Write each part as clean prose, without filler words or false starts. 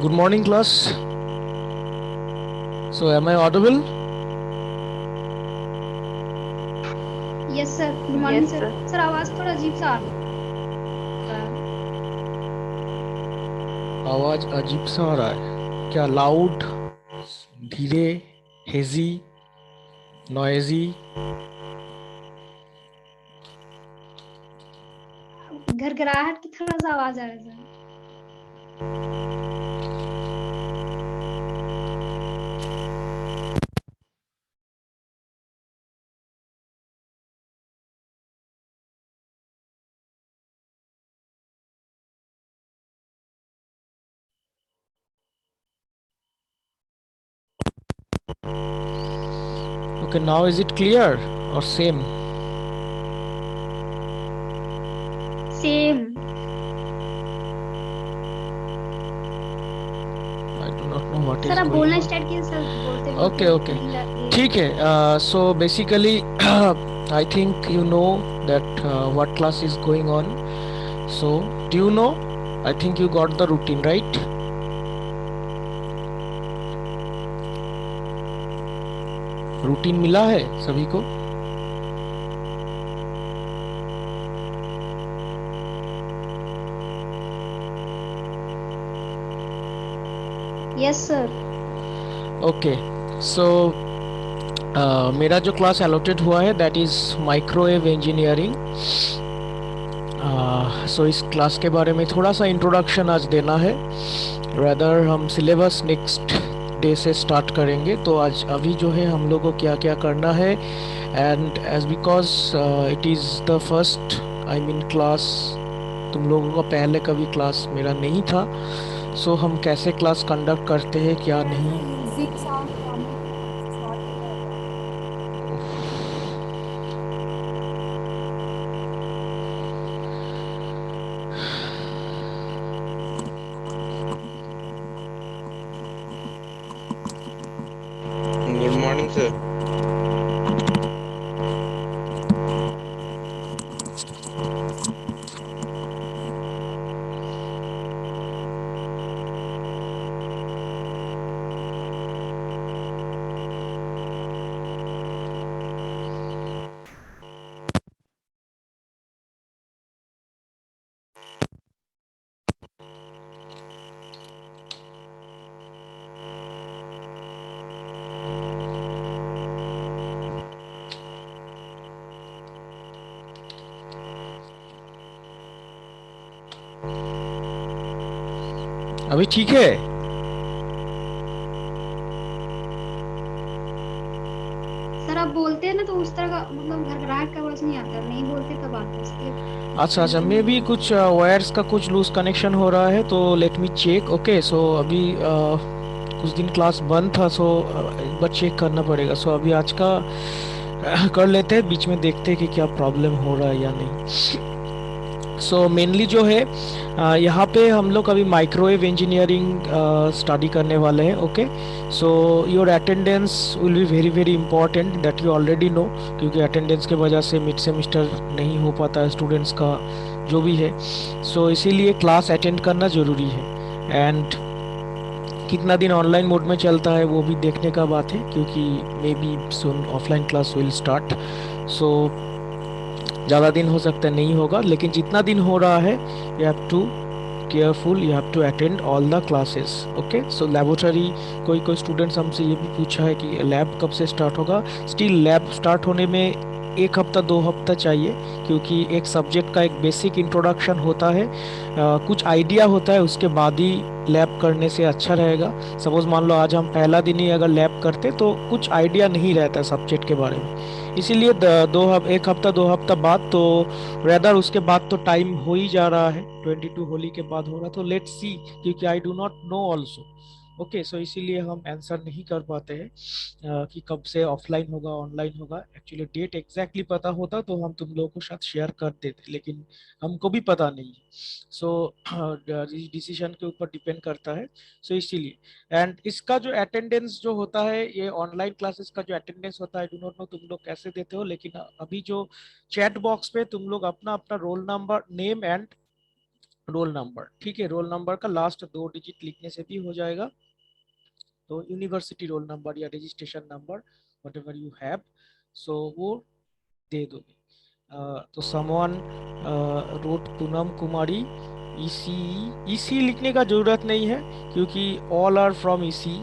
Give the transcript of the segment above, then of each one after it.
Good morning, class. So, am I audible? Yes sir, good morning Yes, sir. sir. Sir आवाज थोड़ा अजीब सा आ रहा है। आवाज अजीब सा आ रहा है क्या? लाउड, धीरे, हेजी, नॉइजी? घरघराहट की थोड़ा सा आवाज आ रहा है sir. Okay, now is it clear or same? Same. I do not know what sir is आप going बोलना on. स्टार्ट कीजिए सर, बोलते Okay, बोलते okay. नहीं ये। ठीक है. So basically, I think you know that what class is going on. So, do you know? I think you got the routine, right? Routine मिला है सभी को? Yes sir. ओके. सो मेरा जो क्लास अलॉटेड हुआ है दैट इज़ माइक्रोवेव इंजीनियरिंग. सो इस class के बारे में थोड़ा सा इंट्रोडक्शन आज देना है. रेदर हम सिलेबस नेक्स्ट डे से स्टार्ट करेंगे. तो आज अभी जो है हम लोगों को क्या क्या करना है, and as because it is the first I mean class, तुम लोगों का पहले कभी क्लास मेरा नहीं था. सो हम कैसे क्लास कंडक्ट करते हैं क्या नहीं. म्यूजिक साउंड कम है, शॉर्ट हो रहा है क्या? Good morning, sir. अभी ठीक है? सर आप बोलते हैं ना तो उस तरह का मतलब घरघराहट का आवाज नहीं आता, नहीं बोलते तब आता है, इसलिए अच्छा अच्छा, मे कंटिन्यू भी बोलते। कुछ वायर्स का कुछ लूज कनेक्शन हो रहा है. तो let me check. Okay, so अभी कुछ दिन क्लास बंद था. सो एक बार चेक करना पड़ेगा. सो अभी आज का कर लेते हैं, बीच में देखते हैं कि क्या प्रॉब्लम हो रहा है या नहीं. सो मेनली जो है यहाँ पे हम लोग अभी माइक्रोवेव इंजीनियरिंग स्टडी करने वाले हैं. Okay, so your attendance will be very very important, that you already know. क्योंकि अटेंडेंस के वजह से मिड सेमिस्टर नहीं हो पाता है स्टूडेंट्स का जो भी है. सो इसीलिए क्लास अटेंड करना ज़रूरी है. एंड कितना दिन ऑनलाइन मोड में चलता है वो भी देखने का बात है, क्योंकि maybe soon offline class will start. So ज़्यादा दिन हो सकता है नहीं होगा, लेकिन जितना दिन हो रहा है you have to careful, you have to attend all the classes. Okay, so laboratory, कोई कोई स्टूडेंट्स हमसे ये भी पूछा है कि लैब कब से स्टार्ट होगा. स्टिल लैब स्टार्ट होने में एक हफ्ता दो हफ्ता चाहिए, क्योंकि एक सब्जेक्ट का एक बेसिक इंट्रोडक्शन होता है. कुछ आइडिया होता है, उसके बाद ही लैब करने से अच्छा रहेगा. सपोज़ मान लो आज हम पहला दिन ही अगर लैब करते तो कुछ आइडिया नहीं रहता सब्जेक्ट के बारे में. इसीलिए एक हफ्ता दो हफ्ता बाद तो रेदर उसके बाद तो टाइम हो ही जा रहा है, 22 होली के बाद हो रहा. तो लेट्स सी, क्योंकि I do not know also. Okay, so इसीलिए हम आंसर नहीं कर पाते हैं कि कब से ऑफलाइन होगा ऑनलाइन होगा. एक्चुअली डेट एग्जैक्टली पता होता तो हम तुम लोगों को साथ शेयर कर देते, लेकिन हमको भी पता नहीं है. सो डिसीजन के ऊपर डिपेंड करता है. सो इसीलिए, एंड इसका जो अटेंडेंस जो होता है, ये ऑनलाइन क्लासेस का जो अटेंडेंस होता है, आई डू नॉट नो तुम लोग कैसे देते हो, लेकिन अभी जो चैट बॉक्स पे तुम लोग अपना अपना roll number, name and roll number, ठीक है। रोल नंबर का लास्ट 2 डिजिट लिखने से भी हो जाएगा। तो यूनिवर्सिटी रोल नंबर या registration number whatever you have, so वो दे दोगे। तो someone wrote Poonam Kumari EC. EC लिखने का जरूरत नहीं है क्योंकि all are from EC.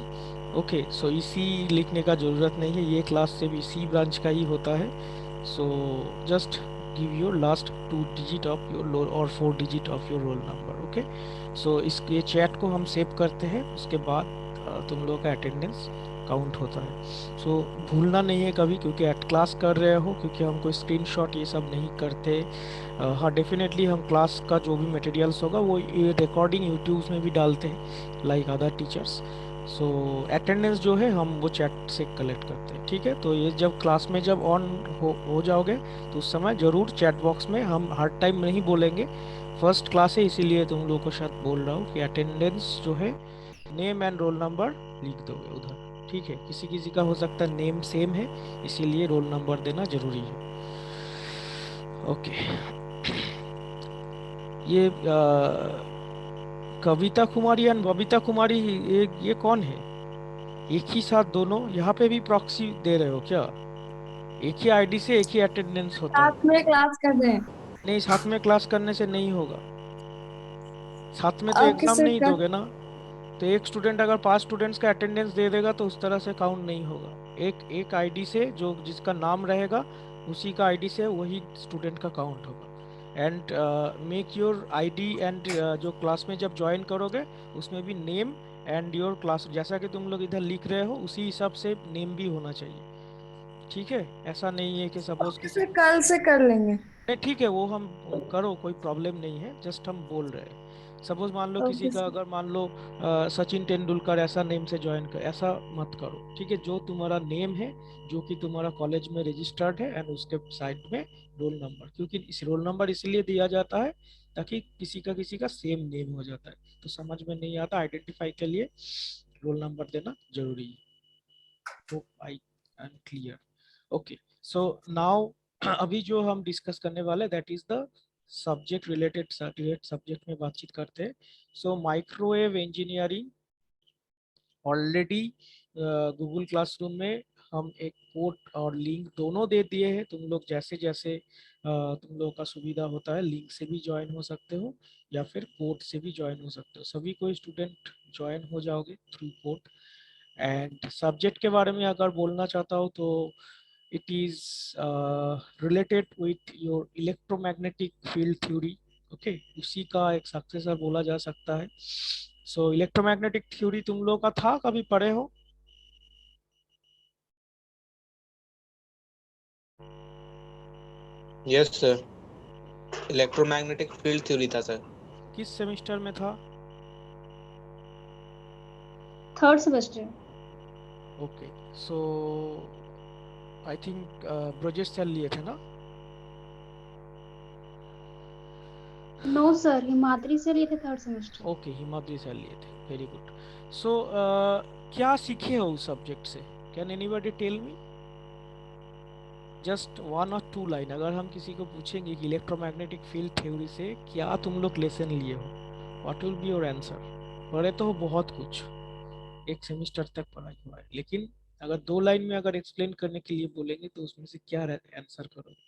Okay, so EC लिखने का जरूरत नहीं है, ये क्लास से भी सी ब्रांच का ही होता है। So just give your last 2 digit of your roll और 4 digit of your roll number. Okay, so इसके चैट को हम सेव करते हैं, उसके बाद तुम लोगों का अटेंडेंस काउंट होता है। सो भूलना नहीं है कभी, क्योंकि एट क्लास कर रहे हो, क्योंकि हम कोई स्क्रीनशॉट ये सब नहीं करते। हाँ, डेफिनेटली हम क्लास का जो भी मटेरियल्स होगा वो ये रिकॉर्डिंग यूट्यूब में भी डालते हैं लाइक अदर टीचर्स। सो अटेंडेंस जो है हम वो चैट से कलेक्ट करते हैं, ठीक है। तो ये जब क्लास में जब ऑन हो जाओगे तो उस समय ज़रूर चैट बॉक्स में, हम हर टाइम नहीं बोलेंगे, फर्स्ट क्लास है इसीलिए तुम लोगों को शायद बोल रहा हूँ कि अटेंडेंस जो है नेम एंड रोल नंबर लिख दोगे उधर, ठीक है। किसी किसी का हो सकता है नेम सेम है, इसीलिए रोल नंबर देना जरूरी है। ओके, ये कविता कुमारी एंड बबीता कुमारी, ये कौन है? एक ही साथ दोनों यहाँ पे भी प्रॉक्सी दे रहे हो क्या? एक ही आईडी से एक ही अटेंडेंस होता साथ है? में क्लास कर रहे हैं। नहीं, साथ में क्लास करने से नहीं होगा, साथ में तो आप एग्जाम किससे नहीं कर? दोगे ना। तो एक स्टूडेंट अगर 5 स्टूडेंट्स का अटेंडेंस दे देगा तो उस तरह से काउंट नहीं होगा। एक एक आईडी से जो जिसका नाम रहेगा उसी का आईडी से वही स्टूडेंट का काउंट होगा। And make your ID and जो क्लास में जब ज्वाइन करोगे उसमें भी नेम एंड योर क्लास, जैसा कि तुम लोग इधर लिख रहे हो उसी हिसाब से नेम भी होना चाहिए, ठीक है। ऐसा नहीं है कि सपोज किसी, से कल से कर लेंगे। नहीं ठीक है, वो हम करो, कोई प्रॉब्लम नहीं है, जस्ट हम बोल रहे हैं। सपोज मान लो किसी ओके का, सर। अगर मान लो सचिन तेंदुलकर ऐसा नेम से ज्वाइन कर, ऐसा मत करो, ठीक है। जो तुम्हारा नेम है, जो कि तुम्हारा कॉलेज में रजिस्टर्ड है, एंड उसके साइड में रोल नंबर, क्योंकि इस रोल नंबर इसलिए दिया जाता है ताकि किसी का सेम नेम हो जाता है, तो समझ में नहीं आता, आइडेंटिफाई के लिए रोल नंबर देना जरूरी है। Hope I am clear. Okay, so now अभी जो हम डिस्कस करने वाले that is the subject related certificate, subject में बातचीत करते हैं। So microwave engineering already Google classroom में हम एक पोर्ट और लिंक दोनों दे दिए हैं। तुम लोग जैसे जैसे तुम लोगों का सुविधा होता है, लिंक से भी ज्वाइन हो सकते हो या फिर पोर्ट से भी ज्वाइन हो सकते हो, सभी कोई स्टूडेंट ज्वाइन हो जाओगे थ्रू पोर्ट। एंड सब्जेक्ट के बारे में अगर बोलना चाहता हूँ तो it is related with your electromagnetic field theory, okay, उसी का एक सक्सेसर बोला जा सकता है। सो इलेक्ट्रोमैग्नेटिक थ्योरी तुम लोग का था, कभी पढ़े हो? Yes sir, electromagnetic field theory था सर। किस सेमेस्टर में था? Third semester. Okay, so I think Brajesh sir लिए थे ना? नो सर, हिमाद्री से लिए थे third semester. Okay, Himadri sir लिए थे, वेरी गुड। सो क्या सीखे हो उस सब्जेक्ट से? Can anybody tell me just 1 और 2 लाइन, अगर हम किसी को पूछेंगे कि इलेक्ट्रोमैग्नेटिक फील्ड थ्योरी से क्या तुम लोग लेसन लिए हो, what will be your answer? पढ़े तो हो बहुत कुछ, एक सेमेस्टर तक पढ़ाई हुआ है, लेकिन अगर 2 लाइन में अगर एक्सप्लेन करने के लिए बोलेंगे तो उसमें से क्या आंसर करोगे?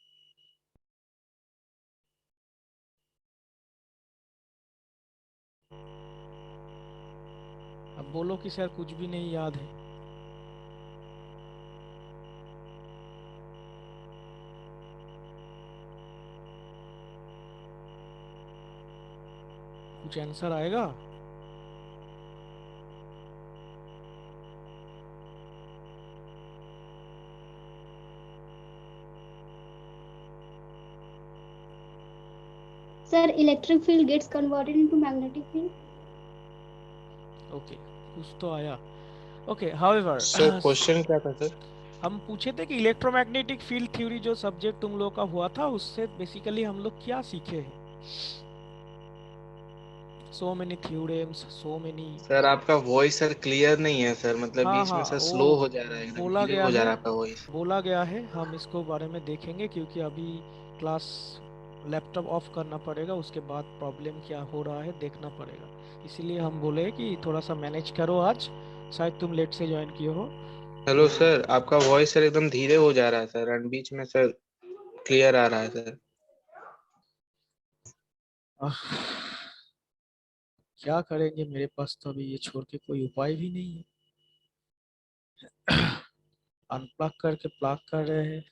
अब बोलो कि सर कुछ भी नहीं याद है। कुछ आंसर आएगा? Sir, electric field gets converted into magnetic field. Okay, कुछ तो आया। ओके, हाउएवर सर क्वेश्चन क्या था सर? हम पूछे थे कि इलेक्ट्रोमैग्नेटिक फील्ड थ्योरी जो सब्जेक्ट तुम लोग का हुआ था उससे बेसिकली हम लोग क्या सीखे हैं? So many theorems, so many. Sir आपका वॉइस सर क्लियर नहीं है सर, मतलब हाँ बीच हाँ, में सर वो स्लो हो जा रहा है, एकदम बोला धीरे गया हो जा है, रहा है आपका वॉइस। बोला गया है, हम इसको बारे में देखेंगे क्योंकि अभी क्लास लैपटॉप ऑफ करना पड़ेगा, उसके बाद प्रॉब्लम क्या हो रहा है देखना पड़ेगा। इसीलिए हम बोले कि थोड़ा सा मैनेज करो आज, शायद तुम लेट से ज्वाइन किए हो हेलो तो। सर, आपका वॉइस सर एकदम धीरे हो जा रहा है सर, एंड बीच में सर क्लियर आ रहा है सर। आह, क्या करेंगे, मेरे पास तो अभी ये छोड़ के कोई उपाय भी नहीं है। अनप्लग करके प्लग कर रहे हैं।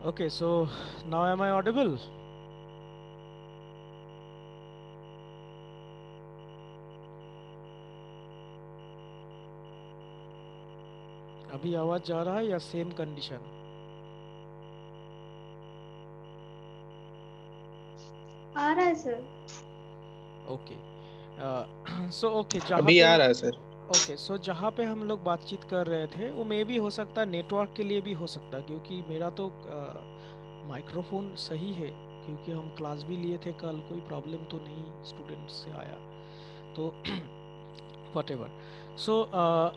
Okay, so now am I audible? अभी आवाज जा रहा है या सेम कंडीशन? आ रहा है सर। ओके, सो ओके, जहाँ अभी पे आ रहा है सर। ओके, सो जहाँ पे हम लोग बातचीत कर रहे थे वो मे भी हो सकता है नेटवर्क के लिए भी हो सकता है, क्योंकि मेरा तो माइक्रोफोन सही है, क्योंकि हम क्लास भी लिए थे कल, कोई प्रॉब्लम तो नहीं स्टूडेंट से आया तो। whatever. So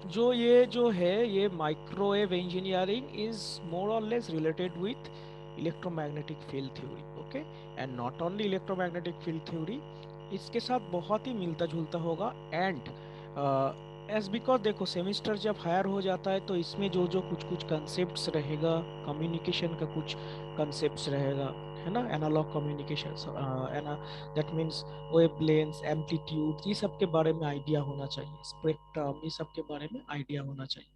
जो ये जो है ये माइक्रोवेव इंजीनियरिंग इज मोर और less related with electromagnetic field theory, okay, and not only electromagnetic field theory, इसके साथ बहुत ही मिलता जुलता होगा। एंड एज बिकॉज देखो, सेमिस्टर जब हायर हो जाता है तो इसमें जो जो कुछ कुछ कंसेप्ट्स रहेगा, कम्युनिकेशन का कुछ कंसेप्ट्स रहेगा, है ना, analogue communication, that means wavelength, amplitude, ये सब के बारे में आइडिया होना चाहिए, स्पेक्ट्रम, ये सब के बारे में आइडिया होना चाहिए।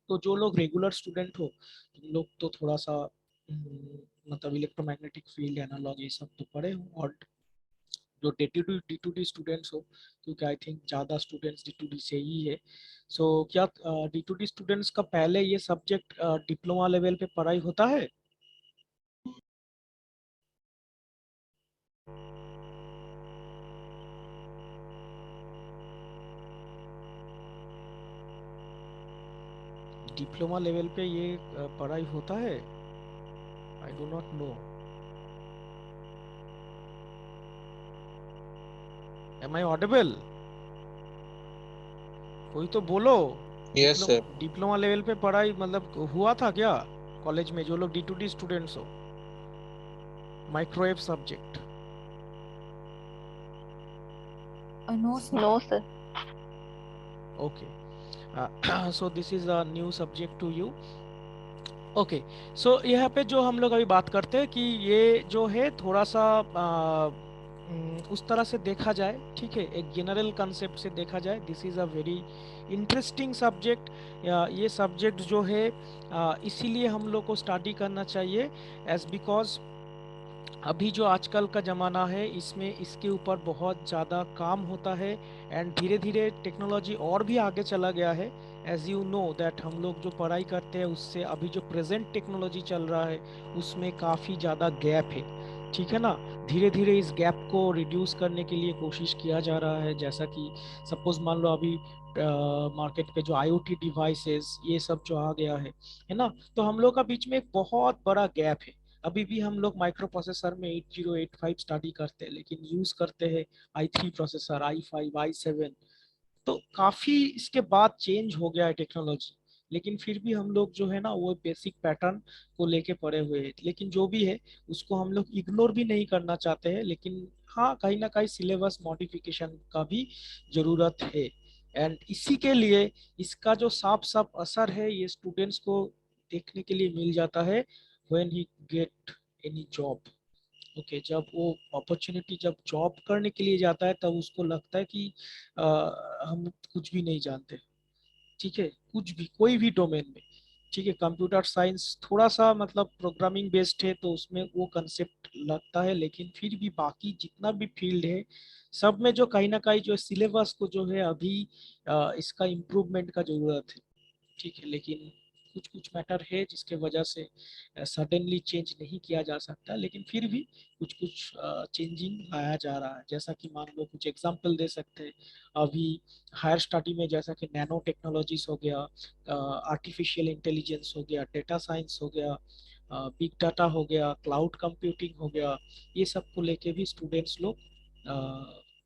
तो जो लोग रेगुलर स्टूडेंट हो, तुम लोग तो थोड़ा सा मतलब इलेक्ट्रोमैग्नेटिक फील्ड, एनालॉग, ये सब तो पढ़े हो। और जो डी टू डी स्टूडेंट्स हो, क्योंकि आई थिंक ज़्यादा स्टूडेंट्स डी टू डी से ही है, सो क्या डी टू डी स्टूडेंट्स का पहले ये सब्जेक्ट डिप्लोमा लेवल पे पढ़ाई होता है? डिप्लोमा लेवल पे ये पढ़ाई होता है? I do not know. Am I audible? कोई तो बोलो। Yes sir. डिप्लोमा लेवल पे पढ़ाई मतलब हुआ था क्या कॉलेज में, जो लोग डी टू डी स्टूडेंट्स हो, microwave subject? No, sir. No, sir. Okay, so this is a new subject to you. Okay, so यहाँ पे जो हम लोग अभी बात करते हैं कि ये जो है थोड़ा सा उस तरह से देखा जाए, ठीक है, एक जनरल कंसेप्ट से देखा जाए, this is a very interesting subject. ये सब्जेक्ट जो है इसीलिए हम लोग को स्टडी करना चाहिए, एज बिकॉज अभी जो आजकल का ज़माना है इसमें इसके ऊपर बहुत ज़्यादा काम होता है। एंड धीरे धीरे टेक्नोलॉजी और भी आगे चला गया है। एज यू नो दैट हम लोग जो पढ़ाई करते हैं उससे अभी जो प्रेजेंट टेक्नोलॉजी चल रहा है उसमें काफ़ी ज़्यादा गैप है, ठीक है ना। धीरे धीरे इस गैप को रिड्यूस करने के लिए कोशिश किया जा रहा है, जैसा कि सपोज मान लो अभी मार्केट पे जो आईओटी डिवाइसेस ये सब जो आ गया है ना, तो हम लोग का बीच में एक बहुत बड़ा गैप है। अभी भी हम लोग माइक्रो प्रोसेसर में 8085 स्टडी करते हैं, लेकिन यूज करते हैं i3 प्रोसेसर, i5, i7। तो काफी इसके बाद चेंज हो गया है टेक्नोलॉजी, लेकिन फिर भी हम लोग जो है ना वो बेसिक पैटर्न को लेके पड़े हुए हैं। लेकिन जो भी है उसको हम लोग इग्नोर भी नहीं करना चाहते हैं, लेकिन हाँ, कहीं ना कहीं सिलेबस मॉडिफिकेशन का भी जरूरत है। एंड इसी के लिए इसका जो साफ साफ असर है ये स्टूडेंट्स को देखने के लिए मिल जाता है when he get any job. Okay, जब वो अपॉर्चुनिटी, जब जॉब करने के लिए जाता है तब उसको लगता है कि हम कुछ भी नहीं जानते, ठीक है, कुछ भी, कोई भी डोमेन में। ठीक है। कंप्यूटर साइंस थोड़ा सा मतलब प्रोग्रामिंग बेस्ड है तो उसमें वो कंसेप्ट लगता है, लेकिन फिर भी बाकी जितना भी फील्ड है सब में जो कहीं ना कहीं जो सिलेबस को जो है अभी इसका इम्प्रूवमेंट का जरूरत है। ठीक है, लेकिन कुछ कुछ मैटर है जिसके वजह से सडनली चेंज नहीं किया जा सकता, लेकिन फिर भी कुछ कुछ चेंजिंग लाया जा रहा है। जैसा कि मान लो कुछ एग्जांपल दे सकते हैं अभी हायर स्टडी में, जैसा कि नैनो टेक्नोलॉजीज हो गया, आर्टिफिशियल इंटेलिजेंस हो गया, डेटा साइंस हो गया, बिग डाटा हो गया, क्लाउड कंप्यूटिंग हो गया, ये सब को लेके भी स्टूडेंट्स लोग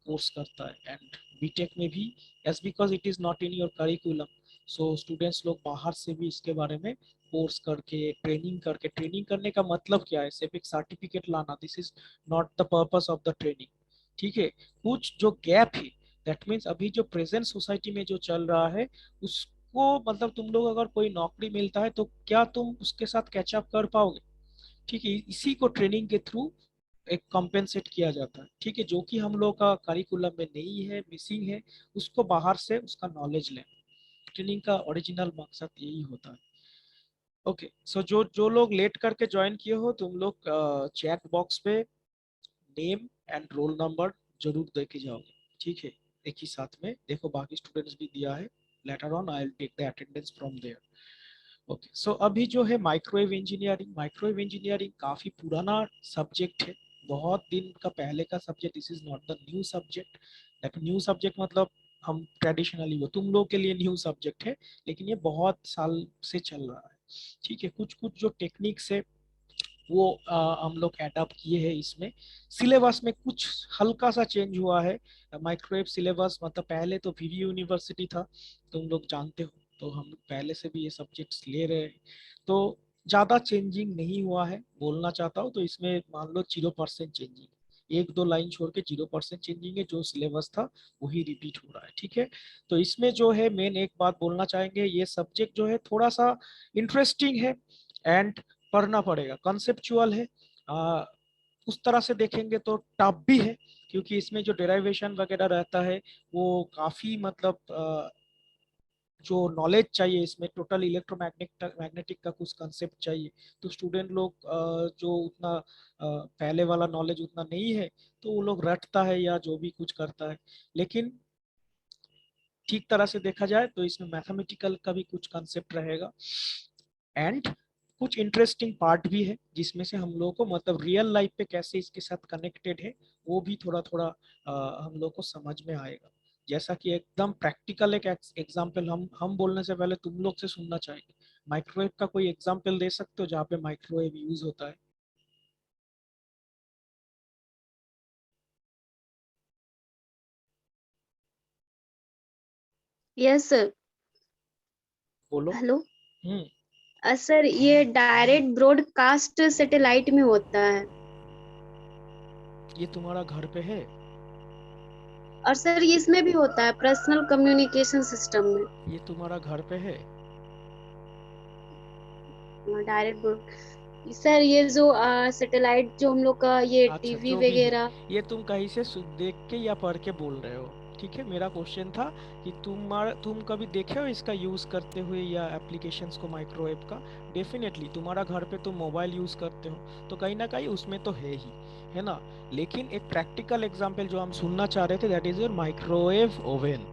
कोर्स करता है। एंड बीटेक में भी, as because it is not in your curriculum, so students लोग बाहर से भी इसके बारे में कोर्स करके ट्रेनिंग करके, ट्रेनिंग करने का मतलब क्या है, सिर्फ एक सर्टिफिकेट लाना, this is not the purpose of the training. ठीक है, कुछ जो गैप है, दैट मीन्स अभी जो प्रेजेंट सोसाइटी में जो चल रहा है उसको, मतलब तुम लोग अगर कोई नौकरी मिलता है तो क्या तुम उसके साथ कैचअप कर पाओगे। ठीक है, इसी को ट्रेनिंग के थ्रू एक कॉम्पेंसेट किया जाता है। ठीक है, जो कि हम लोग का करिकुलम में नहीं है, मिसिंग है, उसको बाहर से उसका नॉलेज लें। ट्रेनिंग का ओरिजिनल मकसद यही होता है। ओके, सो जो जो लोग लेट करके ज्वाइन किए हो तुम लोग चैट बॉक्स पे नेम एंड रोल नंबर जरूर दे के जाओगे। ठीक है, एक ही साथ में देखो, बाकी स्टूडेंट्स भी दिया है, later on I will take the attendance from there. Okay, so अभी जो है माइक्रोवेव इंजीनियरिंग, माइक्रोवेव इंजीनियरिंग काफी पुराना सब्जेक्ट है, बहुत दिन का पहले का subject. This is not the new subject. लेकिन न्यू सब्जेक्ट मतलब हम ट्रेडिशनली, वो तुम लोग के लिए न्यू सब्जेक्ट है, लेकिन ये बहुत साल से चल रहा है। ठीक है, कुछ कुछ जो टेक्निक्स है वो हम लोग एडॉप्ट किए हैं इसमें। सिलेबस में कुछ हल्का सा चेंज हुआ है। माइक्रोवेव सिलेबस मतलब पहले तो वीवी यूनिवर्सिटी था, तुम लोग जानते हो, तो हम लोग पहले से भी ये सब्जेक्ट्स ले रहे हैं, तो ज़्यादा चेंजिंग नहीं हुआ है बोलना चाहता हूँ। तो इसमें मान लो 0% चेंजिंग, एक दो लाइन छोड़ के 0% चेंजिंग है, जो सिलेबस था वही रिपीट हो रहा है। ठीक है, तो इसमें जो है मेन एक बात बोलना चाहेंगे, ये सब्जेक्ट जो है थोड़ा सा इंटरेस्टिंग है एंड पढ़ना पड़ेगा, कॉन्सेप्चुअल है। आ, उस तरह से देखेंगे तो टफ भी है, क्योंकि इसमें जो डेराइवेशन वगैरह रहता है वो काफी मतलब जो नॉलेज चाहिए इसमें, टोटल इलेक्ट्रोमैग्नेटिक मैग्नेटिक का कुछ कंसेप्ट चाहिए। तो स्टूडेंट लोग जो उतना पहले वाला नॉलेज उतना नहीं है, तो वो लोग रटता है या जो भी कुछ करता है। लेकिन ठीक तरह से देखा जाए तो इसमें मैथमेटिकल का भी कुछ कंसेप्ट रहेगा, एंड कुछ इंटरेस्टिंग पार्ट भी है जिसमें से हम लोगों को मतलब रियल लाइफ पे कैसे इसके साथ कनेक्टेड है वो भी थोड़ा थोड़ा हम लोग को समझ में आएगा। जैसा कि एकदम प्रैक्टिकल एक एग्जांपल हम बोलने से पहले तुम लोग से सुनना चाहेंगे, माइक्रोवेव का कोई एग्जांपल दे सकते हो जहाँ पे माइक्रोवेव यूज होता है। Yes sir. बोलो। हेलो। हम्म। सर ये डायरेक्ट ब्रॉडकास्ट सैटेलाइट में होता है। ये तुम्हारा घर पे है? और सर ये इसमें भी होता है पर्सनल कम्युनिकेशन सिस्टम में। ये तुम्हारा घर पे है? डायरेक्ट ब्रॉड सर ये जो सैटेलाइट जो हम लोग का ये अच्छा, टीवी जो भी है, वगैरह। ये तुम कहीं से देख के या पढ़ के बोल रहे हो? ठीक है, मेरा क्वेश्चन था कि तुम कभी देखे हो इसका यूज़ करते हुए या एप्लीकेशंस को माइक्रोवेव का? डेफिनेटली तुम्हारा घर पे तुम मोबाइल यूज़ करते हो, तो कहीं ना कहीं उसमें तो है ही, है ना। लेकिन एक प्रैक्टिकल एग्जांपल जो हम सुनना चाह रहे थे, that is your microwave oven.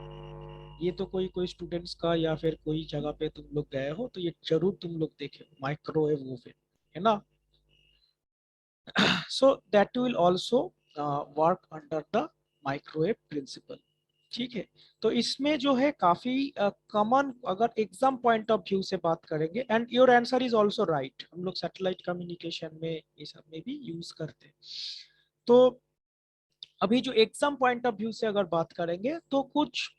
ये तो कोई कोई स्टूडेंट्स का या फिर कोई जगह पे तुम लोग गए हो तो ये जरूर तुम लोग देखे हो, माइक्रोवेव ओवन, है ना। so that will also work under the microwave principle। ठीक है, तो इसमें जो है काफी कॉमन, अगर एग्जाम पॉइंट ऑफ व्यू से बात करेंगे, and your answer is also right, हम लोग सैटेलाइट कम्युनिकेशन में ये सब में भी यूज करते हैं। तो अभी जो एग्जाम पॉइंट ऑफ व्यू से अगर बात करेंगे तो कुछ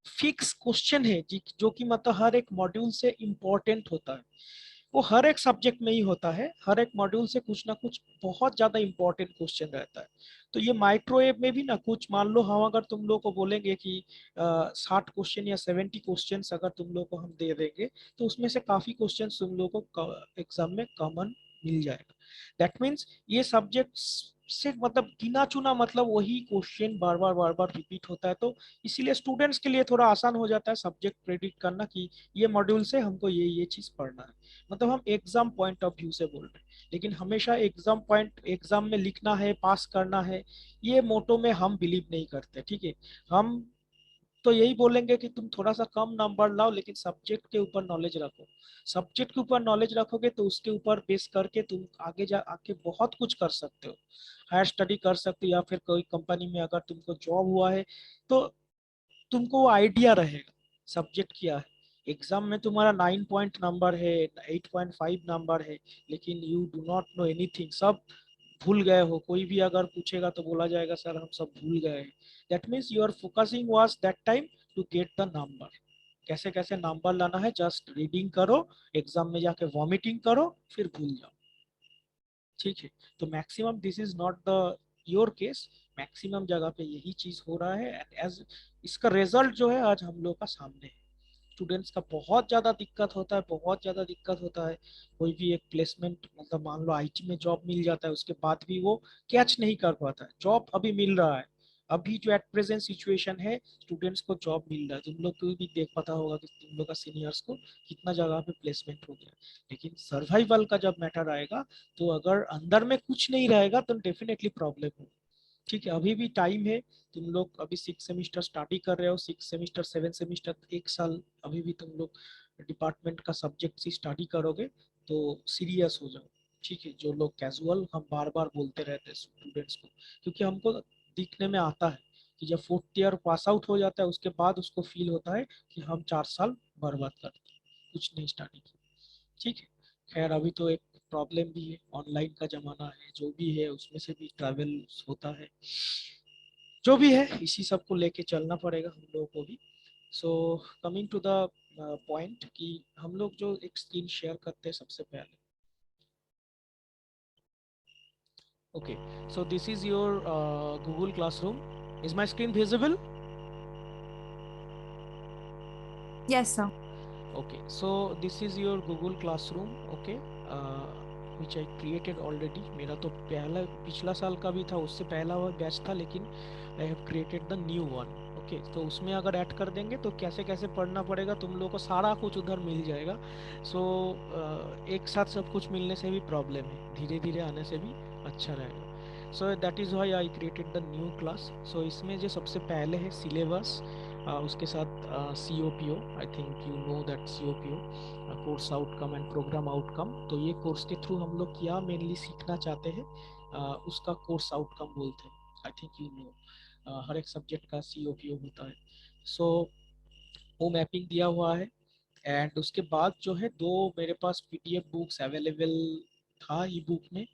फिक्स क्वेश्चन है जो कि मतलब हर एक मॉड्यूल से इम्पोर्टेंट होता है, वो हर एक सब्जेक्ट में ही होता है, हर एक मॉड्यूल से कुछ ना कुछ बहुत ज्यादा इंपॉर्टेंट क्वेश्चन रहता है। तो ये माइक्रोवेव में भी ना कुछ, मान लो हम अगर तुम लोग को बोलेंगे कि 60 क्वेश्चन या 70 क्वेश्चन अगर तुम लोग को हम दे देंगे, तो उसमें से काफी क्वेश्चन तुम लोग को एग्जाम में कॉमन मिल जाएगा। दैट मीन्स ये सब्जेक्ट से मतलब गिना चुना मतलब वही क्वेश्चन बार बार रिपीट होता है, तो इसीलिए स्टूडेंट्स के लिए थोड़ा आसान हो जाता है सब्जेक्ट प्रेडिक्ट करना कि ये मॉड्यूल से हमको ये चीज पढ़ना है। मतलब हम एग्जाम पॉइंट ऑफ व्यू से बोल रहे हैं, लेकिन हमेशा एग्जाम में लिखना है, पास करना है, ये मोटो में हम बिलीव नहीं करते। ठीक है, हम तो यही बोलेंगे कि तुम थोड़ा सा कम नंबर लाओ लेकिन सब्जेक्ट के ऊपर नॉलेज रखो। सब्जेक्ट के ऊपर नॉलेज रखोगे तो उसके ऊपर बेस करके तुम आगे बहुत कुछ कर सकते हो, हायर स्टडी कर सकते हो, या फिर कोई कंपनी में अगर तुमको जॉब हुआ है तो तुमको वो आइडिया रहेगा सब्जेक्ट क्या है। एग्जाम में तुम्हारा 9 पॉइंट नंबर है, 8.5 नंबर है, लेकिन you do not know anything, सब भूल गए हो। कोई भी अगर पूछेगा तो बोला जाएगा सर हम सब भूल गए हैं। That means your focusing was that time to get the number. कैसे कैसे नंबर लाना है, जस्ट रीडिंग करो, एग्जाम में जाके वॉमिटिंग करो, फिर भूल जाओ। ठीक है, तो maximum this is not the your case, maximum जगह पे यही चीज हो रहा है। एंड एज इसका रिजल्ट जो है आज हम लोग का सामने है। स्टूडेंट्स का बहुत ज्यादा दिक्कत होता है, बहुत ज्यादा दिक्कत होता है। कोई भी एक प्लेसमेंट मतलब मान लो आईटी में जॉब मिल जाता है, उसके बाद भी वो कैच नहीं कर पाता है। जॉब अभी मिल रहा है, अभी जो एट प्रेजेंट सिचुएशन है स्टूडेंट्स को जॉब मिल रहा है। तुम लोग को भी देख पता होगा कि तुम लोग का सीनियर्स को कितना जगह पे प्लेसमेंट हो गया। लेकिन सर्वाइवल का जब मैटर आएगा तो अगर अंदर में कुछ नहीं रहेगा तो डेफिनेटली प्रॉब्लम हो। ठीक है, अभी भी टाइम है। तुम लोग अभी 6 सेमिस्टर स्टार्ट ही कर रहे हो, 6 सेमिस्टर 7 सेमिस्टर, 1 साल अभी भी तुम लोग डिपार्टमेंट का सब्जेक्ट से स्टडी करोगे तो सीरियस हो जाओ। ठीक है, जो लोग कैजुअल, हम बार बार बोलते रहते हैं स्टूडेंट्स को, क्योंकि हमको दिखने में आता है कि जब 4th ईयर पास आउट हो जाता है उसके बाद उसको फील होता है कि हम 4 साल बर्बाद कर दिए, कुछ नहीं स्टडी किया। ठीक है, खैर अभी तो एक प्रॉब्लम भी है, ऑनलाइन का जमाना है, जो भी है उसमें से भी ट्रैवल होता है। जो भी है इसी सब को लेके चलना पड़ेगा हम लोगों को भी। So coming to the point कि हम लोग जो एक स्क्रीन शेयर करते हैं सबसे पहले। Okay, so this is your Google classroom. Is my screen visible? Yes, sir. Okay, so this is your Google Classroom. Okay, which I created already. मेरा तो पहला पिछला साल का भी था, उससे पहला वो बैच था, लेकिन I have created the new one. Okay, तो उसमें अगर ऐड कर देंगे तो कैसे कैसे पढ़ना पड़ेगा तुम लोगों को सारा कुछ उधर मिल जाएगा। सो एक साथ सब कुछ मिलने से भी प्रॉब्लम है, धीरे धीरे आने से भी अच्छा रहेगा। So that is why I created the new class. So इसमें जो सबसे पहले है सिलेबस, उसके साथ C O P O, I think you know that C O P O, course outcome and programme outcome. तो ये कोर्स के थ्रू हम लोग क्या मेनली सीखना चाहते हैं, उसका कोर्स आउटकम बोलते हैं। आई थिंक यू नो हर एक सब्जेक्ट का सी ओ पी ओ होता है। सो वो मैपिंग दिया हुआ है। एंड उसके बाद जो है दो मेरे पास पीडीएफ बुक्स अवेलेबल था ई बुक में।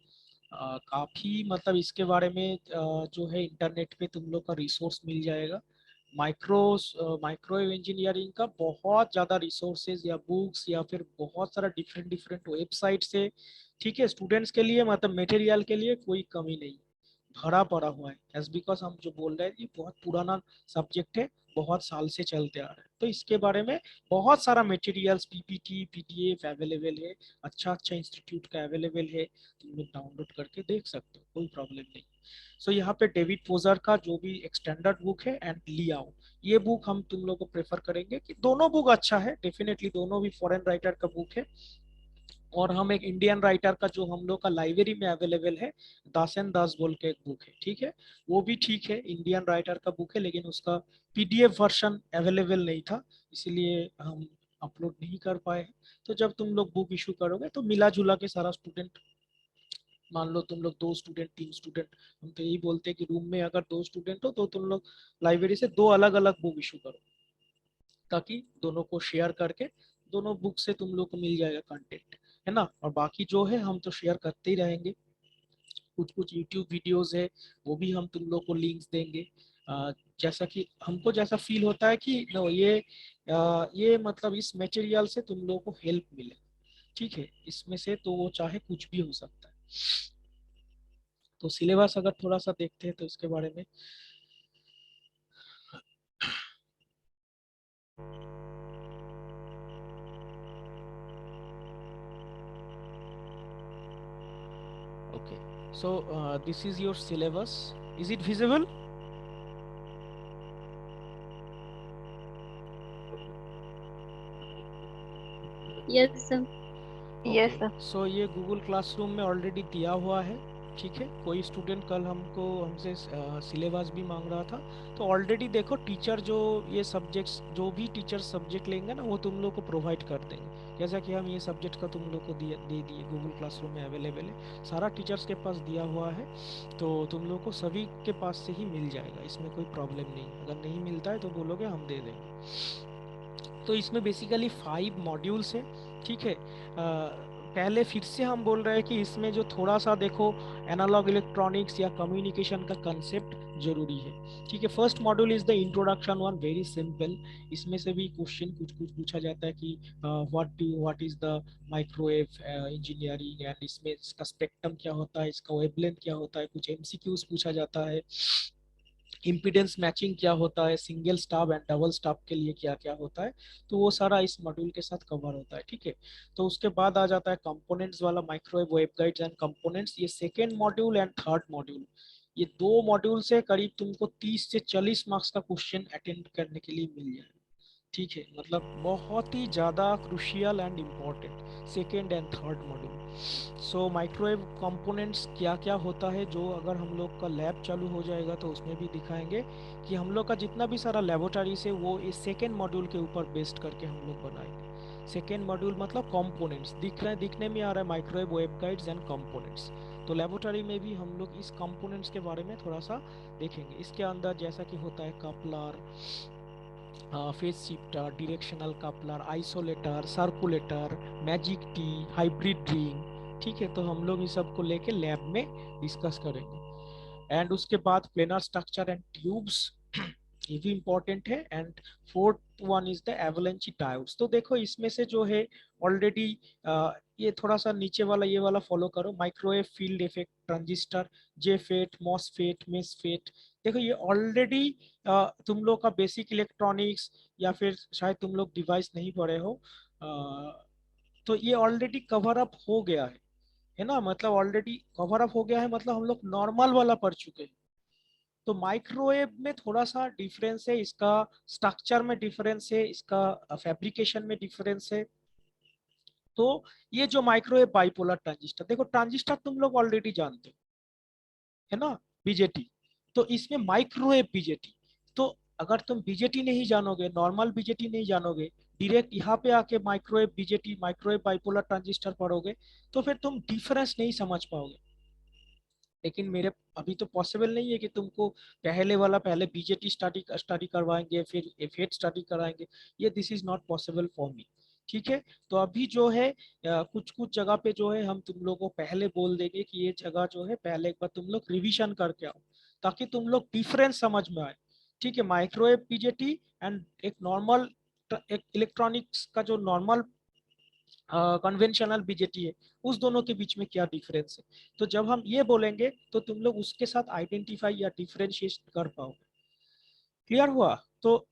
काफ़ी मतलब इसके बारे में जो है इंटरनेट पे तुम लोग का रिसोर्स मिल जाएगा। माइक्रो माइक्रोवेव इंजीनियरिंग का बहुत ज़्यादा रिसोर्सेज या बुक्स या फिर बहुत सारा डिफरेंट डिफरेंट वेबसाइट से। ठीक है, स्टूडेंट्स के लिए मतलब मटेरियल के लिए कोई कमी नहीं, भरा पड़ा हुआ है। एज बिकॉज हम जो बोल रहे हैं ये बहुत पुराना सब्जेक्ट है, बहुत साल से चलते आ रहा है, तो इसके बारे में बहुत सारा मटेरियल्स पीपीटी पीडीएफ अवेलेबल है। अच्छा अच्छा इंस्टीट्यूट का अवेलेबल है, तुम लोग डाउनलोड करके देख सकते हो, कोई प्रॉब्लम नहीं। सो यहाँ पे डेविड पोजर का जो भी एक स्टैंडर्ड बुक है एंड लियाओ, ये बुक हम तुम लोग को प्रेफर करेंगे कि दोनों बुक अच्छा है, डेफिनेटली दोनों भी फॉरेन राइटर का बुक है। और हम एक इंडियन राइटर का जो हम लोग का लाइब्रेरी में अवेलेबल है, दासन दास बोल के एक बुक है। ठीक है, वो भी ठीक है, इंडियन राइटर का बुक है, लेकिन उसका पीडीएफ वर्जन अवेलेबल नहीं था, इसलिए हम अपलोड नहीं कर पाए हैं। तो जब तुम लोग बुक इशू करोगे तो मिला जुला के सारा स्टूडेंट, मान लो तुम लोग 2 स्टूडेंट 3 स्टूडेंट, हम तो यही बोलते हैं कि रूम में अगर 2 स्टूडेंट हो तो तुम लोग लाइब्रेरी से 2 अलग अलग बुक इशू करो, ताकि दोनों को शेयर करके दोनों बुक से तुम लोग को मिल जाएगा कंटेंट, है ना। और बाकी जो है हम तो शेयर करते ही रहेंगे। कुछ कुछ यूट्यूब वीडियोस है, वो भी हम तुम लोग को लिंक्स देंगे। जैसा कि हमको जैसा फील होता है कि नो ये मतलब इस मटेरियल से तुम लोग को हेल्प मिले। ठीक है, इसमें से तो वो चाहे कुछ भी हो सकता है। तो सिलेबस अगर थोड़ा सा देखते हैं तो इसके बारे में, Okay, so this is your syllabus. Is it visible? Yes sir. Yes, okay, sir. सो ये गूगल क्लासरूम में ऑलरेडी दिया हुआ है। ठीक है, कोई स्टूडेंट कल हमसे सिलेबस भी मांग रहा था, तो ऑलरेडी देखो टीचर जो ये सब्जेक्ट्स जो भी टीचर सब्जेक्ट लेंगे ना वो तुम लोग को प्रोवाइड कर देंगे। जैसा कि हम ये सब्जेक्ट का तुम लोग को दे दिए, गूगल क्लासरूम में अवेलेबल है, सारा टीचर्स के पास दिया हुआ है, तो तुम लोग को सभी के पास से ही मिल जाएगा, इसमें कोई प्रॉब्लम नहीं। अगर नहीं मिलता है तो बोलोगे, हम दे देंगे। तो इसमें बेसिकली 5 मॉड्यूल्स हैं। ठीक है, पहले फिर से हम बोल रहे हैं कि इसमें जो थोड़ा सा देखो एनालॉग इलेक्ट्रॉनिक्स या कम्युनिकेशन का कंसेप्ट जरूरी है। ठीक है, first module is the introduction one, very simple. इसमें से भी क्वेश्चन कुछ कुछ पूछा जाता है कि what is the microwave engineering, and इसमें इसका स्पेक्ट्रम क्या होता है, इसका वेवलेंथ क्या होता है, कुछ एमसीक्यूज पूछा जाता है। इम्पीडेंस मैचिंग क्या होता है, single stop and double stop के लिए क्या क्या होता है, तो वो सारा इस मॉड्यूल के साथ कवर होता है। ठीक है, तो उसके बाद आ जाता है कंपोनेंट्स वाला, माइक्रोवेव वेवगाइड्स एंड कंपोनेंट्स, ये second module and third module. ये 2 मॉड्यूल से करीब तुमको 30 से 40 मार्क्स का क्वेश्चन अटेंड करने के लिए मिल जाएगा। ठीक है, मतलब बहुत ही ज़्यादा crucial and important second and third module. So microwave components क्या क्या होता है, जो अगर हम लोग का लैब चालू हो जाएगा तो उसमें भी दिखाएंगे कि हम लोग का जितना भी सारा लेबोरेटरीज है वो इस सेकेंड मॉड्यूल के ऊपर बेस्ड करके हम लोग बनाएंगे। सेकेंड मॉड्यूल मतलब कंपोनेंट्स दिखने में आ रहा है, माइक्रोवेव वेवगाइड्स एंड कंपोनेंट्स। तो लेबोरेटरी में भी हम लोग इस कंपोनेंट्स के बारे में थोड़ा सा देखेंगे। इसके अंदर जैसा कि होता है coupler, phase shifter, directional coupler, isolator, circulator, magic T, hybrid ring. ठीक है, तो हम लोग इस सब को लेके लैब में डिस्कस करेंगे। एंड उसके बाद प्लेनर स्ट्रक्चर एंड ट्यूब्स, ये भी इम्पोर्टेंट है। And fourth one is the avalanche diodes. तो देखो इसमें से जो है ऑलरेडी ये थोड़ा सा नीचे वाला ये वाला फॉलो करो, microwave field effect transistor, JFET, MOSFET, MESFET. देखो ये ऑलरेडी तुम लोग का बेसिक इलेक्ट्रॉनिक्स या फिर शायद तुम लोग डिवाइस नहीं पढ़े हो, तो ये ऑलरेडी कवर अप हो गया है ना, मतलब ऑलरेडी कवर अप हो गया है, मतलब हम लोग नॉर्मल वाला पढ़ चुके हैं। तो माइक्रोवेव में थोड़ा सा डिफरेंस है, इसका स्ट्रक्चर में डिफरेंस है, इसका फैब्रिकेशन में डिफरेंस है। तो ये जो माइक्रोवेव बाइपोलर ट्रांजिस्टर, देखो ट्रांजिस्टर तुम लोग ऑलरेडी जानते हो, है ना, बीजेटी। तो इसमें माइक्रोवेव बीजेटी, तो अगर तुम बीजेटी नहीं जानोगे, नॉर्मल बीजेटी नहीं जानोगे, डायरेक्ट यहाँ पे आके microwave BJT, microwave bipolar transistor पढ़ोगे, तो फिर तुम डिफरेंस नहीं समझ पाओगे। लेकिन मेरे अभी तो पॉसिबल नहीं है कि तुमको पहले वाला पहले बीजेटी स्टडी स्टडी करवाएंगे फिर एफएट स्टडी कराएंगे, ये this is not possible for me. ठीक है, तो अभी जो है कुछ कुछ जगह पे जो है हम तुम लोगों को पहले बोल देंगे कि ये जगह जो है पहले एक बार तुम लोग रिवीजन करके आओ, ताकि तुम लोग डिफरेंस समझ में आए। ठीक है, माइक्रोवेव बीजेटी एंड एक नॉर्मल, एक इलेक्ट्रॉनिक्स का जो नॉर्मल कन्वेंशनल बीजेटी है, उस दोनों के बीच में क्या डिफरेंस है। तो जब हम ये बोलेंगे तो तुम लोग उसके साथ आइडेंटिफाई या डिफरेंशिएट कर पाओगे। क्लियर हुआ? तो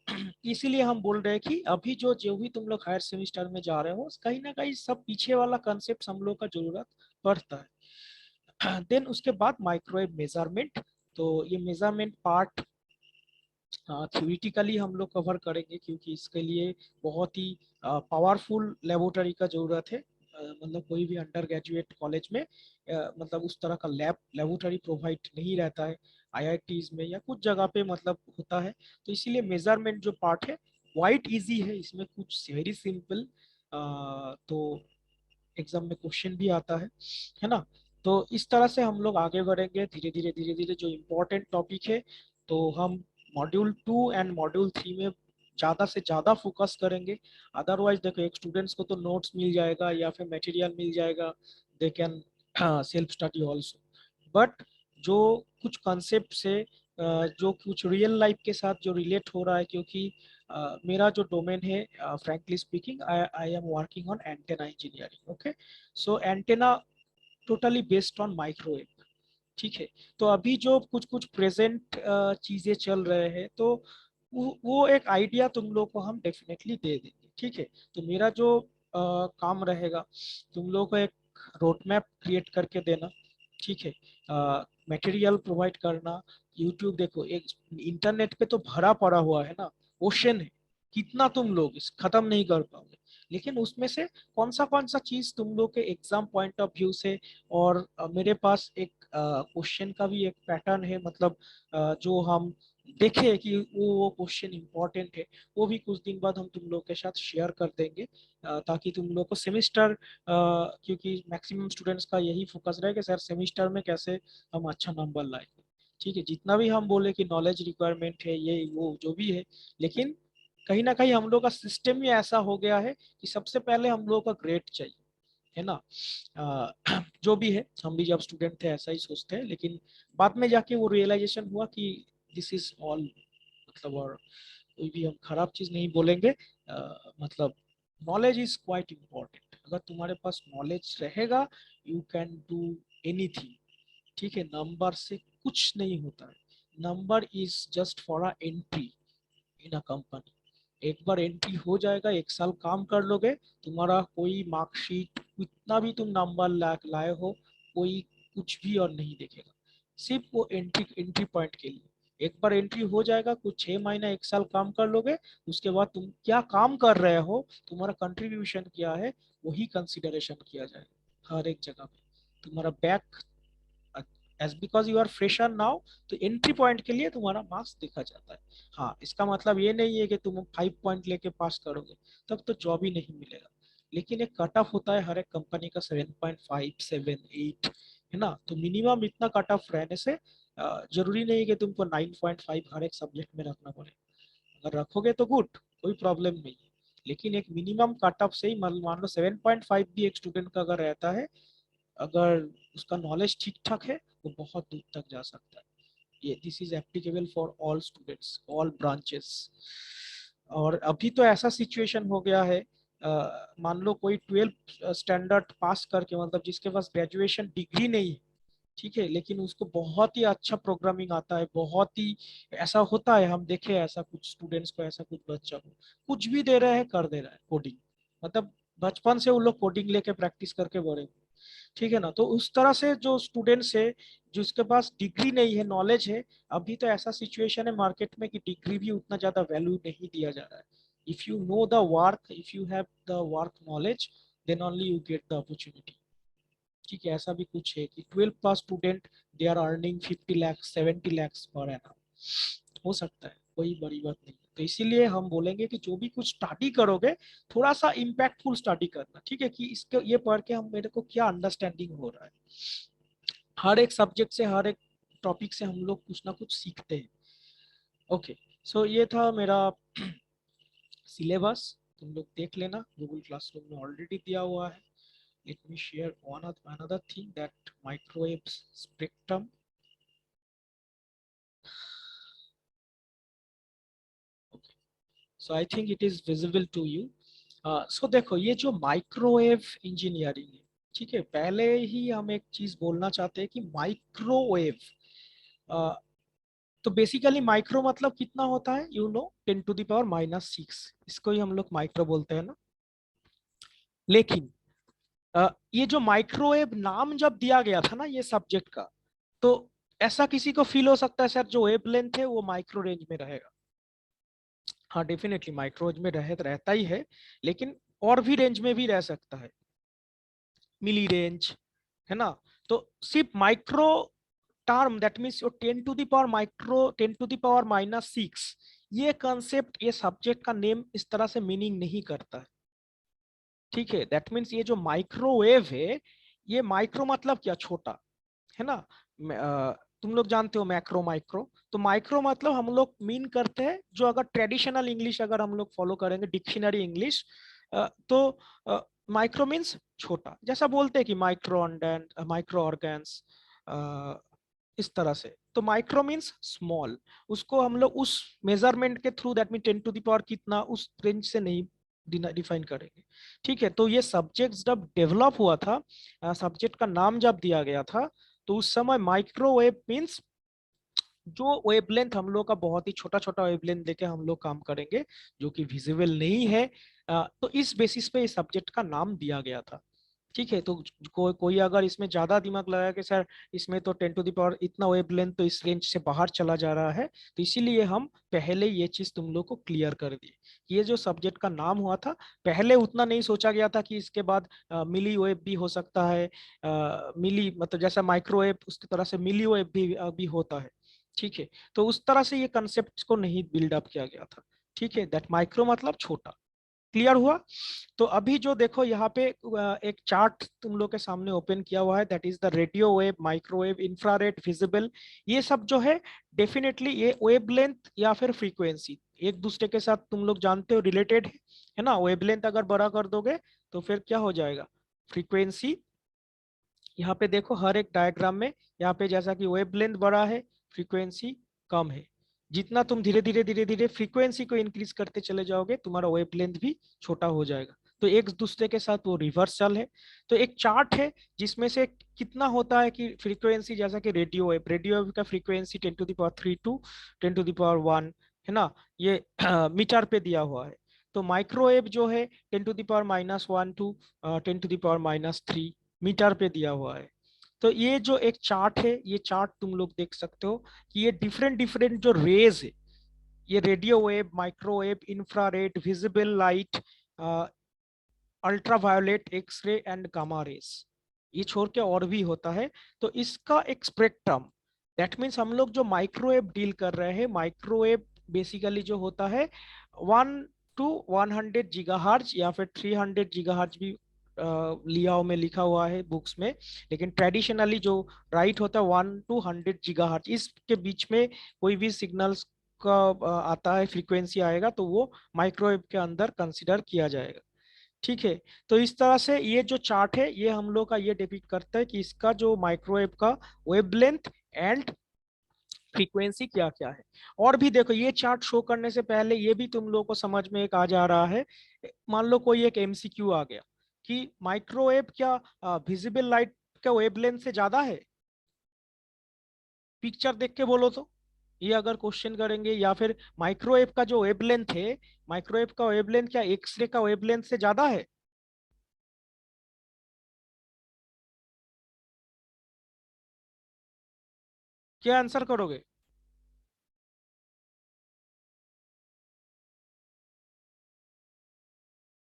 इसीलिए हम बोल रहे हैं कि अभी जो जो भी तुम लोग हायर सेमेस्टर में जा रहे हो, कहीं ना कहीं सब पीछे वाला कंसेप्ट हम लोग का जरूरत पड़ता है। देन उसके बाद माइक्रोवेव मेजरमेंट, तो ये मेजरमेंट पार्ट थ्योरेटिकली हम लोग कवर करेंगे, क्योंकि इसके लिए बहुत ही पावरफुल लेबोरेटरी का जरूरत है। मतलब कोई भी अंडर ग्रेजुएट कॉलेज में मतलब उस तरह का लेबोरेटरी प्रोवाइड नहीं रहता है, आईआईटीज में या कुछ जगह पे मतलब होता है। तो इसीलिए मेजरमेंट जो पार्ट है वाइट इजी है, इसमें कुछ वेरी सिंपल, तो एग्जाम में क्वेश्चन भी आता है ना। तो इस तरह से हम लोग आगे बढ़ेंगे धीरे धीरे धीरे धीरे, जो इम्पोर्टेंट टॉपिक है तो हम मॉड्यूल 2 एंड मॉड्यूल 3 में ज़्यादा से ज़्यादा फोकस करेंगे। अदरवाइज देखो एक स्टूडेंट्स को तो नोट्स मिल जाएगा या फिर मटेरियल मिल जाएगा, they can self study also, but जो कुछ कंसेप्ट से जो कुछ रियल लाइफ के साथ जो रिलेट हो रहा है, क्योंकि मेरा जो डोमेन है, frankly speaking, I am working on antenna engineering. Okay, so antenna totally based on microwave. ठीक है, तो अभी जो कुछ कुछ प्रेजेंट चीजें चल रहे हैं, तो वो एक आइडिया तुम लोग को हम डेफिनेटली दे देंगे। ठीक है, तो मेरा जो काम रहेगा, तुम लोग को एक रोड मैप क्रिएट करके देना। ठीक है, मटेरियल प्रोवाइड करना। यूट्यूब देखो, एक इंटरनेट पे तो भरा पड़ा हुआ है ना, ओशन है, कितना तुम लोग इस खत्म नहीं कर पाओगे। लेकिन उसमें से कौन सा चीज तुम लोग के एग्जाम पॉइंट ऑफ व्यू से, और मेरे पास एक क्वेश्चन का भी एक पैटर्न है, मतलब जो हम देखे कि वो क्वेश्चन इंपॉर्टेंट है, वो भी कुछ दिन बाद हम तुम लोग के साथ शेयर कर देंगे, ताकि तुम लोग को सेमिस्टर, क्योंकि मैक्सिमम स्टूडेंट्स का यही फोकस रहे कि सर सेमिस्टर में कैसे हम अच्छा नंबर लाएंगे। ठीक है, जितना भी हम बोले कि नॉलेज रिक्वायरमेंट है ये वो जो भी है, लेकिन कहीं ना कहीं हम लोग का सिस्टम ही ऐसा हो गया है कि सबसे पहले हम लोग का ग्रेड चाहिए, है ना। जो भी है, हम भी जब स्टूडेंट थे ऐसा ही सोचते हैं, लेकिन बाद में जाके वो रियलाइजेशन हुआ कि दिस इज ऑल, मतलब, और कोई भी हम खराब चीज नहीं बोलेंगे, मतलब नॉलेज इज क्वाइट इम्पोर्टेंट। अगर तुम्हारे पास नॉलेज रहेगा, यू कैन डू एनीथिंग। ठीक है, नंबर से कुछ नहीं होता है, number is just for a entry in a company. एक बार एंट्री हो जाएगा, एक साल काम कर लोगे, तुम्हारा कोई मार्कशीट, कितना भी तुम नंबर लाए हो, कोई कुछ भी और नहीं देखेगा, सिर्फ वो एंट्री पॉइंट के लिए। एक बार एंट्री हो जाएगा, कुछ 6 महीना एक साल काम कर लोगे, उसके बाद तुम क्या काम कर रहे हो, तुम्हारा कंट्रीब्यूशन क्या है, वही कंसिडरेशन किया जाएगा हर एक जगह पे। तुम्हारा back, as because you are fresher now, तो एंट्री पॉइंट के लिए तुम्हारा मार्क्स देखा जाता है। हाँ, इसका मतलब ये नहीं है कि तुम 5 पॉइंट लेके पास करोगे तब तो जॉब ही नहीं मिलेगा, लेकिन एक कट ऑफ होता है हर एक कंपनी का, 7.5 7 8, है ना। तो मिनिमम इतना कट ऑफ रहने से जरूरी नहीं है कि तुमको 9.5 हर एक सब्जेक्ट में रखना पड़े। अगर रखोगे तो गुड, कोई प्रॉब्लम नहीं है, लेकिन एक मिनिमम कट ऑफ से ही मान लो 7.5 भी एक स्टूडेंट का अगर रहता है, अगर उसका नॉलेज ठीक ठाक है, वो बहुत दूर तक जा सकता है। ये this is applicable for all students, all branches. और अभी तो ऐसा सिचुएशन हो गया है, मान लो कोई 12 स्टैंडर्ड पास करके, मतलब जिसके पास ग्रेजुएशन डिग्री नहीं है, ठीक है, लेकिन उसको बहुत ही अच्छा प्रोग्रामिंग आता है, बहुत ही, ऐसा होता है, हम देखे ऐसा कुछ स्टूडेंट्स को, ऐसा कुछ बच्चा को कुछ भी दे रहे हैं कर दे रहा है कोडिंग, मतलब बचपन से वो लोग कोडिंग लेके प्रैक्टिस करके बड़े। ठीक है ना, तो उस तरह से जो स्टूडेंट्स है, जिसके पास डिग्री नहीं है, नॉलेज है, अभी तो ऐसा सिचुएशन है मार्केट में कि डिग्री भी उतना ज्यादा वैल्यू नहीं दिया जा रहा है। If you know the work, if you have the work knowledge, then only you get the opportunity. ठीक है, ऐसा भी कुछ है कि 12 pass student, they are earning 50 lakh 70 lakh per annum, हो सकता है, कोई बड़ी बात नहीं। तो इसीलिए हम बोलेंगे कि जो भी कुछ स्टडी करोगे, थोड़ा सा इम्पैक्टफुल स्टडी करना, ठीक है, कि इसके ये पढ़ के हम मेरे को क्या अंडरस्टैंडिंग हो रहा है। हर एक सब्जेक्ट से, हर एक टॉपिक से हम लोग कुछ ना कुछ सीखते हैं। ओके, सो ये था मेरा सिलेबस, तुम लोग देख लेना, गूगल क्लासरूम में ऑलरेडी दिया हुआ है। Let me share another thing, that microwave spectrum. Okay. So I think it is visible to you. So देखो, ये जो माइक्रोवेव इंजीनियरिंग है, ठीक है, पहले ही हम एक चीज बोलना चाहते हैं कि माइक्रोवेव, तो बेसिकली माइक्रो मतलब कितना होता है, यू नो, 10⁻⁻⁶, इसको ही हम लोग माइक्रो बोलते हैं ना। लेकिन ये जो माइक्रोवेव नाम जब दिया गया था ना ये सब्जेक्ट का, तो ऐसा किसी को फील हो सकता है सर जो वेवलेंथ है वो माइक्रो रेंज में रहेगा। हाँ, डेफिनेटली माइक्रो रेंज में रहता ही है, लेकिन और भी रेंज में भी रह सकता है, मिली रेंज, है ना। तो सिर्फ micro term, that means your 10⁻⁻⁶, ये कंसेप्ट, ये सब्जेक्ट का नेम इस तरह से मीनिंग नहीं करता है। ठीक है, दैट मीन्स ये जो माइक्रोवेव है, ये माइक्रो मतलब क्या, छोटा, है ना। तुम लोग जानते हो मैक्रो माइक्रो, तो माइक्रो मतलब हम लोग मीन करते हैं, जो अगर ट्रेडिशनल इंग्लिश अगर हम लोग फॉलो करेंगे, डिक्शनरी इंग्लिश, तो माइक्रो मीन्स छोटा, जैसा बोलते हैं कि माइक्रो ऑर्गन्स, इस तरह से। तो माइक्रो मीन्स स्मॉल, उसको हम लोग उस मेजरमेंट के थ्रू, दैट मीन 10 कितना, उस रेंज से नहीं डिफाइन करेंगे। ठीक है, तो ये सब्जेक्ट जब डेवलप हुआ था, सब्जेक्ट का नाम जब दिया गया था, तो उस समय माइक्रोवेव मीन्स जो वेवलेंथ हम लोग का बहुत ही छोटा छोटा वेवलेंथ लेके हम लोग काम करेंगे, जो कि विजिबल नहीं है, तो इस बेसिस पे इस सब्जेक्ट का नाम दिया गया था। ठीक है, तो कोई अगर इसमें ज्यादा दिमाग लगाया कि सर इसमें तो 10 टू द पावर इतना वेवलेंथ तो इस रेंज से बाहर चला जा रहा है, तो इसीलिए हम पहले ये चीज तुम लोग को क्लियर कर दिए। ये जो सब्जेक्ट का नाम हुआ था, पहले उतना नहीं सोचा गया था कि इसके बाद मिली वेव भी हो सकता है, मिली मतलब जैसा माइक्रोवेव उसकी तरह से मिली वेव भी होता है। ठीक है, तो उस तरह से ये कंसेप्ट को नहीं बिल्डअप किया गया था। ठीक है, दैट माइक्रो मतलब छोटा। क्लियर हुआ? तो अभी जो देखो यहाँ पे एक चार्ट तुम लोग के सामने ओपन किया हुआ है, that is the radio wave, microwave, infrared, visible. ये सब जो है डेफिनेटली ये वेवलेंथ या फिर फ्रीक्वेंसी एक दूसरे के साथ तुम लोग जानते हो रिलेटेड है ना। वेवलेंथ अगर बड़ा कर दोगे तो फिर क्या हो जाएगा, फ्रीक्वेंसी। यहाँ पे देखो हर एक डायग्राम में, यहाँ पे जैसा कि वेवलेंथ बड़ा है, फ्रीक्वेंसी कम है। जितना तुम धीरे धीरे धीरे धीरे फ्रीक्वेंसी को इंक्रीज करते चले जाओगे, तुम्हारा वेवलेंथ भी छोटा हो जाएगा। तो एक दूसरे के साथ वो रिवर्स चल है। तो एक चार्ट है जिसमें से कितना होता है कि फ्रीक्वेंसी, जैसा कि रेडियो वेव का frequency 10 to the power 3 to 10 to the power 1 है ना, ये मीटर पे दिया हुआ है। तो माइक्रोवेव जो है 10 to the power -1 to 10 to the power -3 metre पे दिया हुआ है। तो ये जो एक चार्ट है, ये चार्ट तुम लोग देख सकते हो कि ये डिफरेंट डिफरेंट जो रेज है, ये radio wave, microwave, infrared, visible light, ultraviolet, x-ray and gamma rays, ये छोड़ के और भी होता है। तो इसका एक स्पेक्ट्रम, दैट मीन्स हम लोग जो माइक्रोवेव डील कर रहे हैं, माइक्रोवेव बेसिकली जो होता है 1 to 100 GHz या फिर 300 GHz भी लियाओ में लिखा हुआ है बुक्स में, लेकिन ट्रेडिशनली जो राइट होता है 1 to 100 GHz, इसके बीच में कोई भी सिग्नल्स का आता है, फ्रीक्वेंसी आएगा तो वो माइक्रोवेव के अंदर कंसिडर किया जाएगा। ठीक है, तो इस तरह से ये जो चार्ट है ये हम लोग का ये डिपिक्ट करता है कि इसका जो माइक्रोवेव का वेवलेंथ एंड फ्रीक्वेंसी क्या क्या है। और भी देखो, ये चार्ट शो करने से पहले ये भी तुम लोगों को समझ में एक आ जा रहा है। मान लो कोई एक एमसीक्यू आ गया कि माइक्रोवेव क्या विजिबल लाइट का वेवलेंथ से ज्यादा है, पिक्चर देख के बोलो तो। ये अगर क्वेश्चन करेंगे, या फिर माइक्रोवेव का जो वेवलेंथ है, माइक्रोवेव का वेवलेंथ क्या एक्सरे का वेवलेंथ से ज्यादा है? क्या आंसर करोगे?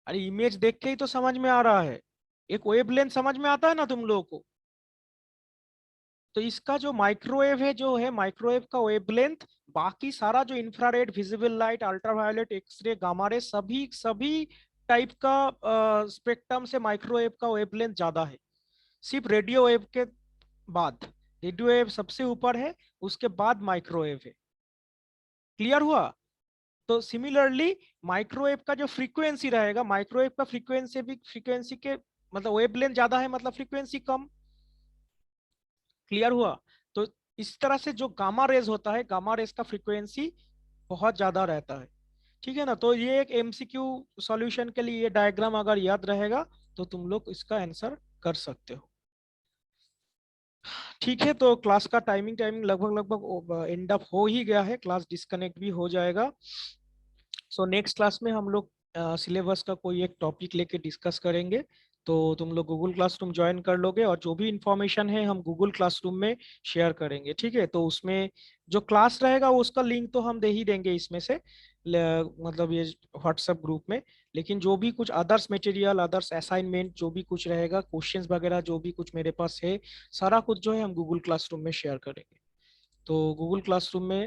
अरे इमेज देख के ही तो समझ में आ रहा है, एक वेवलेंथ समझ में आता है ना तुम लोगों को। तो इसका जो माइक्रोवेव है, जो है माइक्रोवेव का वेवलेंथ, बाकी सारा जो infrared, visible light, ultraviolet, x-ray, gamma ray, सभी सभी टाइप का स्पेक्ट्रम से माइक्रोवेव का वेवलेंथ ज्यादा है। सिर्फ रेडियो वेव के बाद, रेडियो वेव सबसे ऊपर है, उसके बाद माइक्रोवेव है। क्लियर हुआ? तो सिमिलरली माइक्रोवेव का जो फ्रीक्वेंसी रहेगा, माइक्रोवेव का फ्रीक्वेंसी भी, फ्रीक्वेंसी के मतलब वेवलेंथ ज्यादा है मतलब फ्रीक्वेंसी कम। क्लियर हुआ? तो इस तरह से जो गामा रेज होता है, गामा रेज का फ्रीक्वेंसी बहुत ज्यादा रहता है। ठीक है ना। तो ये एक एमसीक्यू सॉल्यूशन के लिए ये डायग्राम अगर याद रहेगा तो तुम लोग इसका आंसर कर सकते हो। ठीक है, तो क्लास का टाइमिंग टाइमिंग लगभग लगभग एंड अप हो ही गया है, क्लास डिस्कनेक्ट भी हो जाएगा। सो नेक्स्ट क्लास में हम लोग सिलेबस का कोई एक टॉपिक लेके डिस्कस करेंगे। तो तुम लोग गूगल क्लासरूम ज्वाइन कर लोगे, और जो भी इंफॉर्मेशन है हम गूगल क्लासरूम में शेयर करेंगे। ठीक है, तो उसमें जो क्लास रहेगा वो उसका लिंक तो हम दे ही देंगे इसमें से, मतलब ये व्हाट्सएप ग्रुप में। लेकिन जो भी कुछ अदर्स मटेरियल, अदर्स असाइनमेंट, जो भी कुछ रहेगा, क्वेश्चंस वगैरह जो भी कुछ मेरे पास है, सारा कुछ जो है हम गूगल क्लासरूम में शेयर करेंगे। तो गूगल क्लासरूम में